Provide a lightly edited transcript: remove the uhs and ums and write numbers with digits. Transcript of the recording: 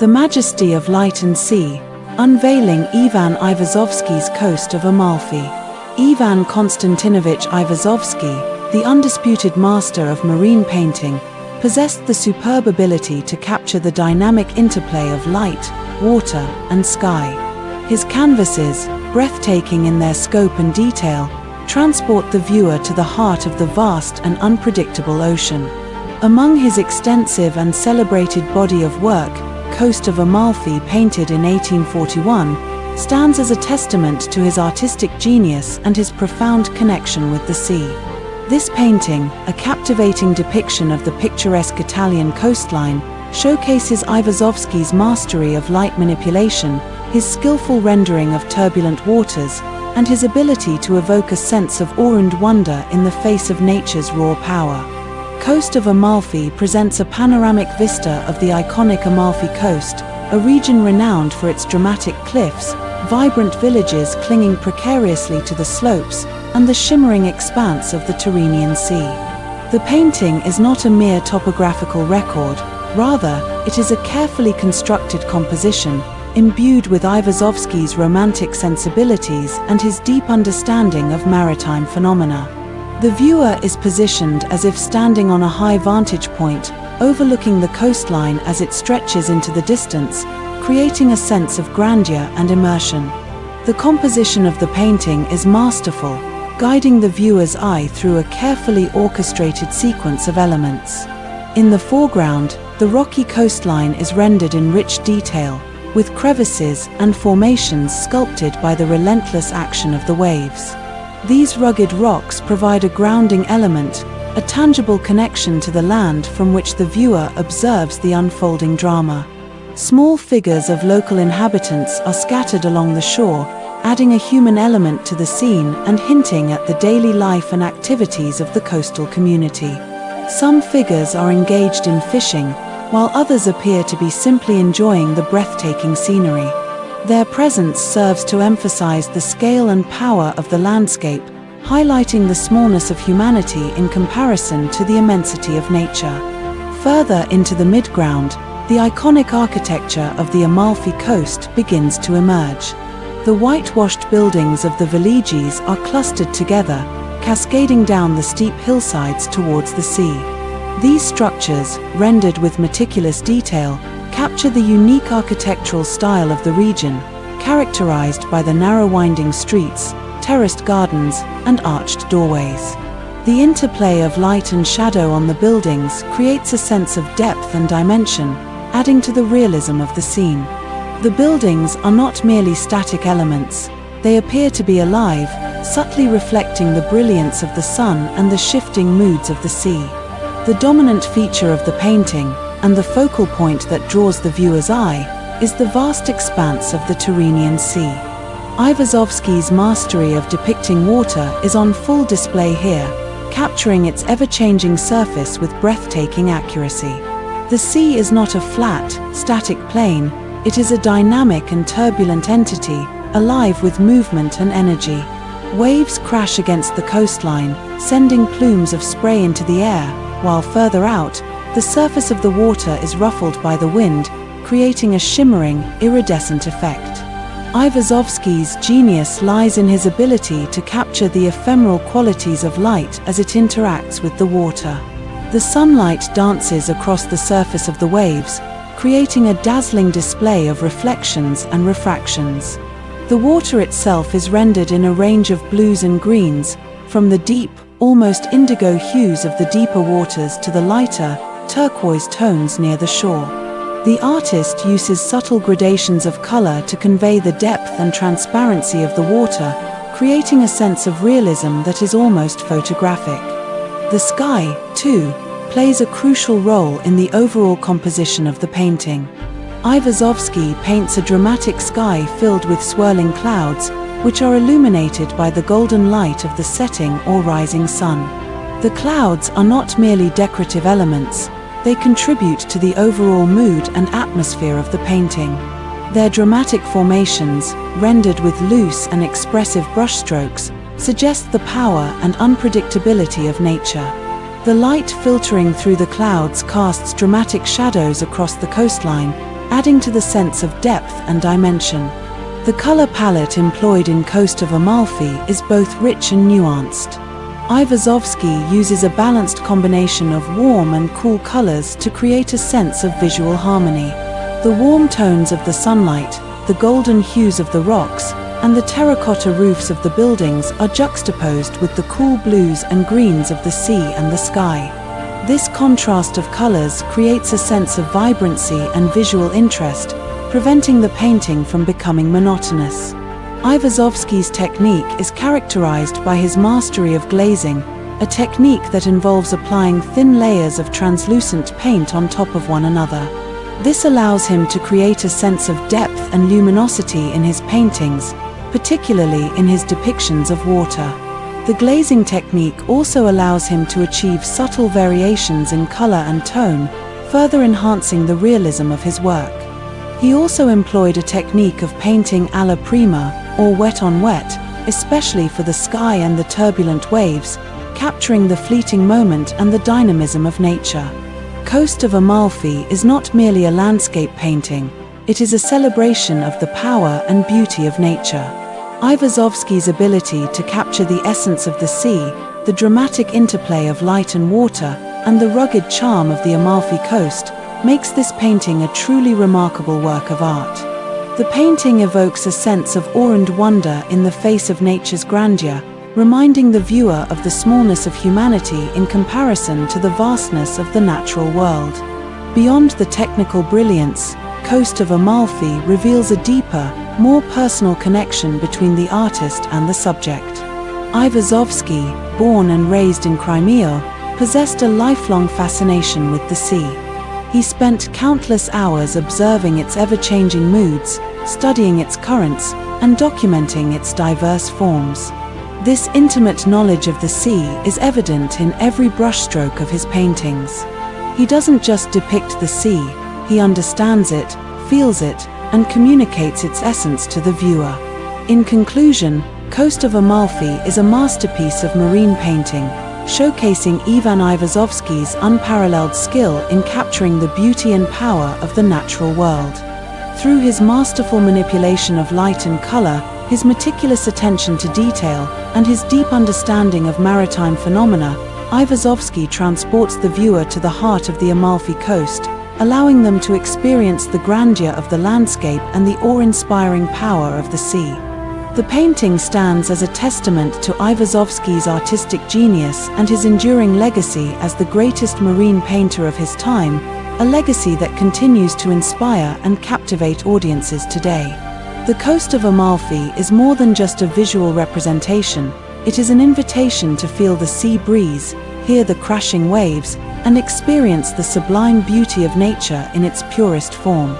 The Majesty of Light and Sea, Unveiling Ivan Aivazovsky's Coast of Amalfi. Ivan Konstantinovich Aivazovsky, the undisputed master of marine painting, possessed the superb ability to capture the dynamic interplay of light, water, and sky. His canvases, breathtaking in their scope and detail, transport the viewer to the heart of the vast and unpredictable ocean. Among his extensive and celebrated body of work, Coast of Amalfi, painted in 1841, stands as a testament to his artistic genius and his profound connection with the sea. This painting, a captivating depiction of the picturesque Italian coastline, showcases Aivazovsky's mastery of light manipulation, his skillful rendering of turbulent waters, and his ability to evoke a sense of awe and wonder in the face of nature's raw power. Coast of Amalfi presents a panoramic vista of the iconic Amalfi Coast, a region renowned for its dramatic cliffs, vibrant villages clinging precariously to the slopes, and the shimmering expanse of the Tyrrhenian Sea. The painting is not a mere topographical record, rather, it is a carefully constructed composition, imbued with Aivazovsky's romantic sensibilities and his deep understanding of maritime phenomena. The viewer is positioned as if standing on a high vantage point, overlooking the coastline as it stretches into the distance, creating a sense of grandeur and immersion. The composition of the painting is masterful, guiding the viewer's eye through a carefully orchestrated sequence of elements. In the foreground, the rocky coastline is rendered in rich detail, with crevices and formations sculpted by the relentless action of the waves. These rugged rocks provide a grounding element, a tangible connection to the land from which the viewer observes the unfolding drama. Small figures of local inhabitants are scattered along the shore, adding a human element to the scene and hinting at the daily life and activities of the coastal community. Some figures are engaged in fishing, while others appear to be simply enjoying the breathtaking scenery. Their presence serves to emphasize the scale and power of the landscape, highlighting the smallness of humanity in comparison to the immensity of nature. Further into the midground, the iconic architecture of the Amalfi Coast begins to emerge. The whitewashed buildings of the villages are clustered together, cascading down the steep hillsides towards the sea. These structures, rendered with meticulous detail, capture the unique architectural style of the region, characterized by the narrow winding streets, terraced gardens, and arched doorways. The interplay of light and shadow on the buildings creates a sense of depth and dimension, adding to the realism of the scene. The buildings are not merely static elements, they appear to be alive, subtly reflecting the brilliance of the sun and the shifting moods of the sea. The dominant feature of the painting, and the focal point that draws the viewer's eye, is the vast expanse of the Tyrrhenian Sea. Aivazovsky's mastery of depicting water is on full display here, capturing its ever-changing surface with breathtaking accuracy. The sea is not a flat, static plane, it is a dynamic and turbulent entity, alive with movement and energy. Waves crash against the coastline, sending plumes of spray into the air, while further out, the surface of the water is ruffled by the wind, creating a shimmering, iridescent effect. Aivazovsky's genius lies in his ability to capture the ephemeral qualities of light as it interacts with the water. The sunlight dances across the surface of the waves, creating a dazzling display of reflections and refractions. The water itself is rendered in a range of blues and greens, from the deep, almost indigo hues of the deeper waters to the lighter, turquoise tones near the shore. The artist uses subtle gradations of color to convey the depth and transparency of the water, creating a sense of realism that is almost photographic. The sky, too, plays a crucial role in the overall composition of the painting. Aivazovsky paints a dramatic sky filled with swirling clouds, which are illuminated by the golden light of the setting or rising sun. The clouds are not merely decorative elements, they contribute to the overall mood and atmosphere of the painting. Their dramatic formations, rendered with loose and expressive brushstrokes, suggest the power and unpredictability of nature. The light filtering through the clouds casts dramatic shadows across the coastline, adding to the sense of depth and dimension. The color palette employed in Coast of Amalfi is both rich and nuanced. Aivazovsky uses a balanced combination of warm and cool colors to create a sense of visual harmony. The warm tones of the sunlight, the golden hues of the rocks, and the terracotta roofs of the buildings are juxtaposed with the cool blues and greens of the sea and the sky. This contrast of colors creates a sense of vibrancy and visual interest, preventing the painting from becoming monotonous. Aivazovsky's technique is characterized by his mastery of glazing, a technique that involves applying thin layers of translucent paint on top of one another. This allows him to create a sense of depth and luminosity in his paintings, particularly in his depictions of water. The glazing technique also allows him to achieve subtle variations in color and tone, further enhancing the realism of his work. He also employed a technique of painting alla prima, or wet on wet, especially for the sky and the turbulent waves, capturing the fleeting moment and the dynamism of nature. Coast of Amalfi is not merely a landscape painting, it is a celebration of the power and beauty of nature. Aivazovsky's ability to capture the essence of the sea, the dramatic interplay of light and water, and the rugged charm of the Amalfi Coast, makes this painting a truly remarkable work of art. The painting evokes a sense of awe and wonder in the face of nature's grandeur, reminding the viewer of the smallness of humanity in comparison to the vastness of the natural world. Beyond the technical brilliance, Coast of Amalfi reveals a deeper, more personal connection between the artist and the subject. Aivazovsky, born and raised in Crimea, possessed a lifelong fascination with the sea. He spent countless hours observing its ever-changing moods, studying its currents, and documenting its diverse forms. This intimate knowledge of the sea is evident in every brushstroke of his paintings. He doesn't just depict the sea, he understands it, feels it, and communicates its essence to the viewer. In conclusion, Coast of Amalfi is a masterpiece of marine painting, showcasing Ivan Aivazovsky's unparalleled skill in capturing the beauty and power of the natural world. Through his masterful manipulation of light and color, his meticulous attention to detail, and his deep understanding of maritime phenomena, Aivazovsky transports the viewer to the heart of the Amalfi Coast, allowing them to experience the grandeur of the landscape and the awe-inspiring power of the sea. The painting stands as a testament to Aivazovsky's artistic genius and his enduring legacy as the greatest marine painter of his time, a legacy that continues to inspire and captivate audiences today. The Coast of Amalfi is more than just a visual representation, it is an invitation to feel the sea breeze, hear the crashing waves, and experience the sublime beauty of nature in its purest form.